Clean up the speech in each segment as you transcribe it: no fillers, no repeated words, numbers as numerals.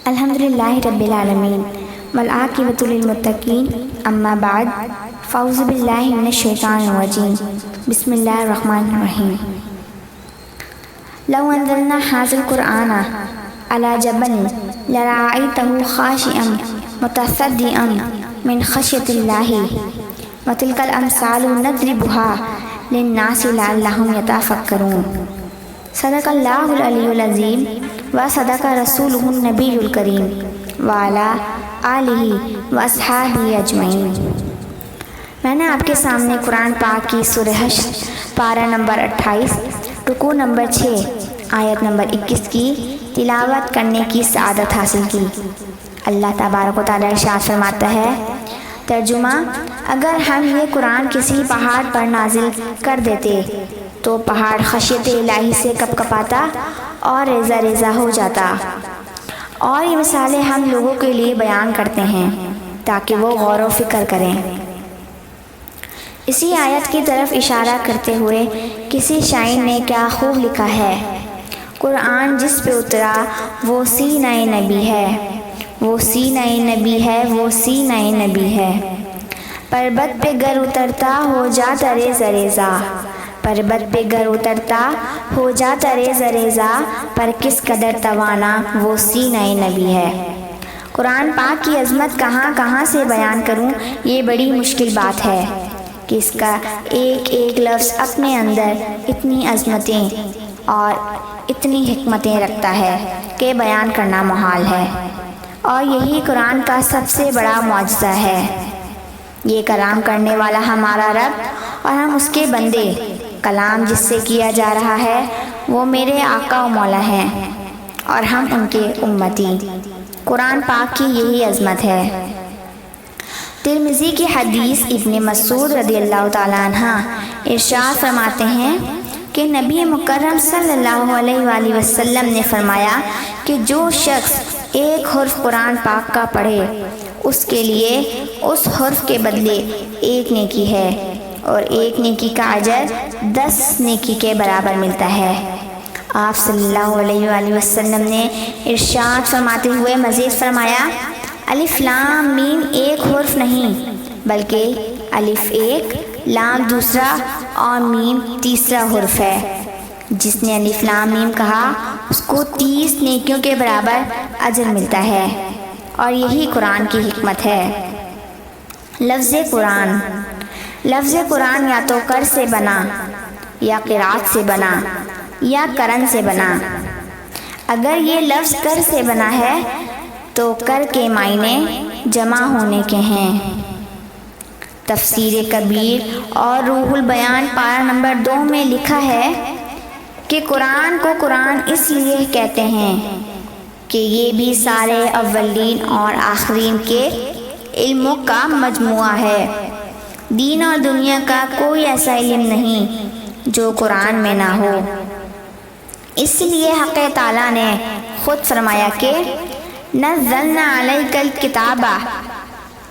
الحمدللہ رب العالمین والعاقبۃ للمتقین اما بعد فاعوذ باللہ من الشیطان الرجیم بسم اللہ الرحمن الرحیم لو انزلنا ھذا القرآن علی جبل لرأیتہ خاشعا متصدعا من خشیۃ اللہ وتلک الامثال نضربها للناس لعلہم یتفکرون۔ صدق اللہ العلی العظیم و صدق رسولہ النبی الکریم وعلی آلہ و اصحابہ اجمعین۔ میں نے آپ کے سامنے قرآن پاک کی سورہ حشر پارہ نمبر 28 رکوع نمبر 6 آیت نمبر 21 کی تلاوت کرنے کی سعادت حاصل کی۔ اللہ تبارک و تعالیٰ ارشاد فرماتا ہے، ترجمہ: اگر ہم یہ قرآن کسی پہاڑ پر نازل کر دیتے تو پہاڑ خشیت الہی سے کپکپاتا اور ریزہ ریزہ ہو جاتا۔ اور یہ مثالیں ہم لوگوں کے لیے بیان کرتے ہیں تاکہ وہ غور و فکر کریں۔ اسی آیت کی طرف اشارہ کرتے ہوئے کسی شاعر نے کیا خوب لکھا ہے، قرآن جس پہ اترا وہ سینہ نبی ہے، وہ سینہ نبی ہے، وہ سینہ نبی ہے۔ پربت پہ گر اترتا ہو جاتا ریزہ ریزہ، پربت پہ گر اترتا ہو جاتا ریزہ ریزہ، پر کس قدر توانا وہ سینہ نبی ہے۔ قرآن پاک کی عظمت کہاں کہاں سے بیان کروں، یہ بڑی مشکل بات ہے کہ اس کا ایک ایک لفظ اپنے اندر اتنی عظمتیں اور اتنی حکمتیں رکھتا ہے کہ بیان کرنا محال ہے، اور یہی قرآن کا سب سے بڑا معجزہ ہے۔ یہ کلام کرنے والا ہمارا رب اور ہم اس کے بندے، کلام جس سے کیا جا رہا ہے وہ میرے آقا و مولا ہیں اور ہم ان کے امتی۔ قرآن پاک کی یہی عظمت ہے۔ ترمذی کی حدیث ابن مسعود رضی اللہ تعالیٰ عنہ ارشاد فرماتے ہیں کہ نبی مکرم صلی اللہ علیہ وآلہ وسلم نے فرمایا کہ جو شخص ایک حرف قرآن پاک کا پڑھے اس کے لیے اس حرف کے بدلے ایک نیکی ہے، اور ایک نیکی کا اجر 10 نیکی کے برابر ملتا ہے۔ آپ صلی اللہ علیہ وآلہ وسلم نے ارشاد فرماتے ہوئے مزید فرمایا، الف لام میم ایک حرف نہیں بلکہ الف ایک، لام دوسرا اور میم تیسرا حرف ہے۔ جس نے الف لام میم کہا اس کو 30 نیکیوں کے برابر اجر ملتا ہے، اور یہی قرآن کی حکمت ہے۔ لفظ قرآن، لفظ قرآن یا تو کر سے بنا یا قرات سے بنا یا کرن سے بنا۔ اگر یہ لفظ کر سے بنا ہے تو کر کے معنی جمع ہونے کے ہیں۔ تفسیر کبیر اور روح البیان پارہ نمبر 2 میں لکھا ہے کہ قرآن کو قرآن اس لیے کہتے ہیں کہ یہ بھی سارے اولین اور آخرین کے علموں کا مجموعہ ہے۔ دین اور دنیا کا کوئی ایسا علم نہیں جو قرآن میں نہ ہو۔ اس لیے حق تعالیٰ نے خود فرمایا کہ نزلنا علیک الکتاب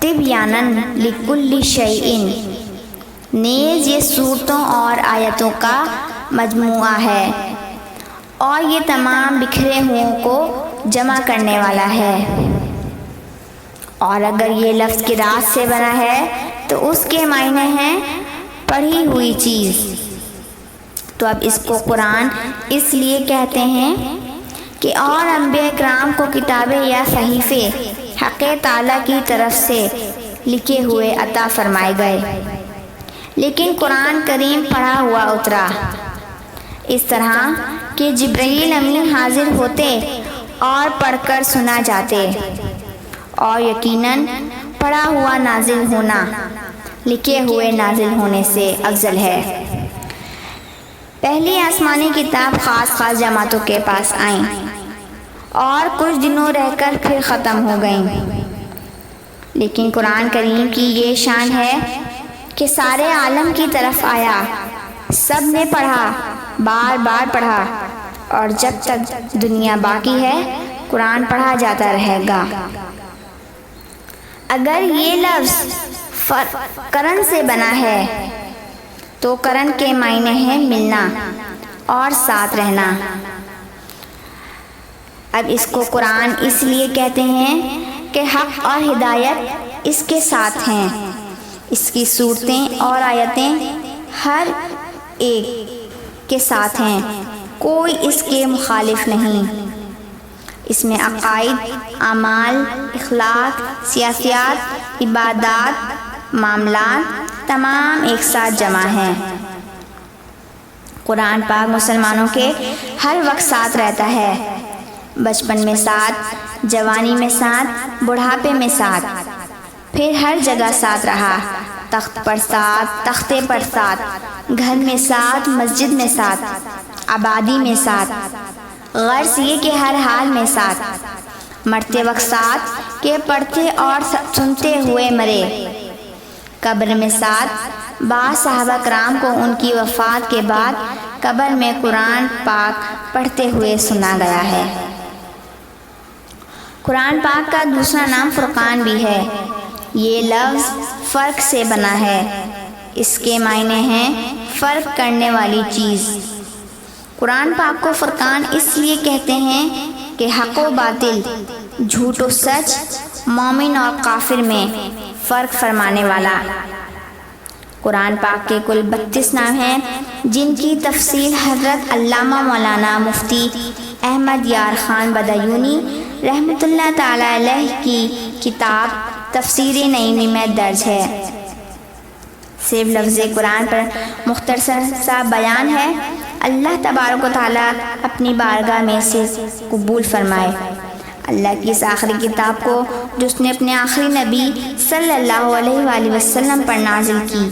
تبیانا لکل شیء، نیز یہ صورتوں اور آیتوں کا مجموعہ ہے اور یہ تمام بکھرے ہوئوں کو جمع کرنے والا ہے۔ اور اگر یہ لفظ قرات سے بنا ہے تو اس کے معنی ہیں پڑھی ہوئی چیز۔ تو اب اس کو قرآن اس لیے کہتے ہیں کہ اور انبیاء کرام کو کتابیں یا صحیفے حق تعالیٰ کی طرف سے لکھے ہوئے عطا فرمائے گئے، لیکن قرآن کریم پڑھا ہوا اترا، اس طرح کہ جبرائیل امین حاضر ہوتے اور پڑھ کر سنا جاتے، اور یقیناً پڑھا ہوا نازل ہونا لکھے ہوئے نازل ہونے سے افضل ہے۔ پہلی آسمانی کتاب خاص جماعتوں کے پاس آئیں اور کچھ دنوں رہ کر پھر ختم ہو گئیں، لیکن قرآن کریم کی یہ شان ہے کہ سارے عالم کی طرف آیا، سب نے پڑھا، بار بار پڑھا، اور جب تک دنیا باقی ہے قرآن پڑھا جاتا رہے گا۔ اگر یہ لفظ کرن سے بنا ہے تو کرن کے معنی ہے ملنا اور ساتھ رہنا۔ اب اس کو قرآن اس لیے کہتے ہیں کہ حق اور ہدایت اس کے ساتھ ہیں۔ اس کی صورتیں اور آیتیں ہر ایک کے ساتھ ہیں، کوئی اس کے مخالف نہیں۔ اس میں عقائد، اعمال، اخلاق، سیاسیات، عبادات، معاملات تمام ایک ساتھ جمع ہیں۔ قرآن پاک مسلمانوں کے ہر وقت ساتھ رہتا ہے، بچپن میں ساتھ، جوانی میں ساتھ، بڑھاپے میں ساتھ، پھر ہر جگہ ساتھ رہا، تخت پر ساتھ، تختے پر ساتھ، گھر میں ساتھ، مسجد میں ساتھ، آبادی میں ساتھ، غرض یہ کہ ہر حال میں ساتھ، مرتے وقت ساتھ کہ پڑھتے اور سنتے ہوئے مرے، قبر میں ساتھ۔ بعض صحابہ کرام کو ان کی وفات کے بعد قبر میں قرآن پاک پڑھتے ہوئے سنا گیا ہے۔ قرآن پاک کا دوسرا نام فرقان بھی ہے۔ یہ لفظ فرق سے بنا ہے، اس کے معنی ہیں فرق کرنے والی چیز۔ قرآن پاک کو فرقان اس لیے کہتے ہیں کہ حق و باطل، جھوٹ و سچ، مومن اور کافر میں فرق فرمانے والا۔ قرآن پاک کے کل 32 نام ہیں، جن کی تفصیل حضرت علامہ مولانا مفتی احمد یار خان بدایونی رحمۃ اللہ تعالی علیہ کی کتاب تفسیر نعیمی میں درج ہے۔ صرف لفظ قرآن پر مختصر سا بیان ہے۔ اللہ تبارک و تعالیٰ اپنی بارگاہ میں سے قبول فرمائے۔ اللہ کی اس آخری کتاب کو جو اس نے اپنے آخری نبی صلی اللہ علیہ وآلہ وسلم پر نازل کی،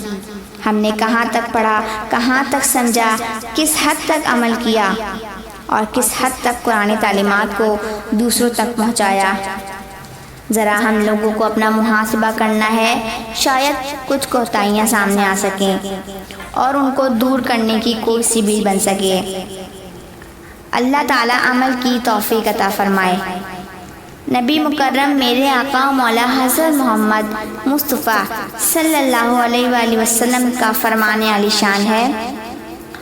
ہم نے کہاں تک پڑھا، کہاں تک سمجھا، کس حد تک عمل کیا اور کس حد تک قرآن تعلیمات کو دوسروں تک پہنچایا، ذرا ہم لوگوں کو اپنا محاسبہ کرنا ہے۔ شاید کچھ کوتاہیاں سامنے آ سکیں اور ان کو دور کرنے کی کوئی سبیل بن سکے۔ اللہ تعالیٰ عمل کی توفیق عطا فرمائے۔ نبی مکرم میرے آقا و مولا حضرت محمد مصطفیٰ صلی اللہ علیہ وآلہ وسلم کا فرمان عالی شان ہے،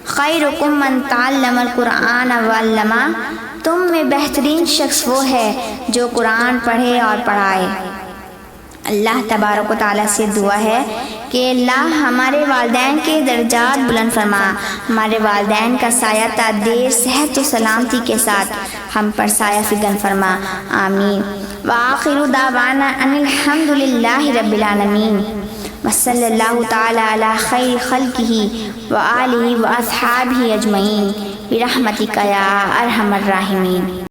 خیرکم من تعلم القرآن وعلمہ، تم میں بہترین شخص وہ ہے جو قرآن پڑھے اور پڑھائے۔ اللہ تبارک و تعالیٰ سے دعا ہے کہ اللہ ہمارے والدین کے درجات بلند فرما، ہمارے والدین کا سایہ تا دیر صحت و سلامتی کے ساتھ ہم پر سایہ فگن فرما، آمین۔ وآخر دعوانا ان الحمد للہ رب العالمین، وصلی اللہ تعالی علی خیر خلقہ وآلہ واصحابہ اجمعین برحمتک یا ارحم الراحمین۔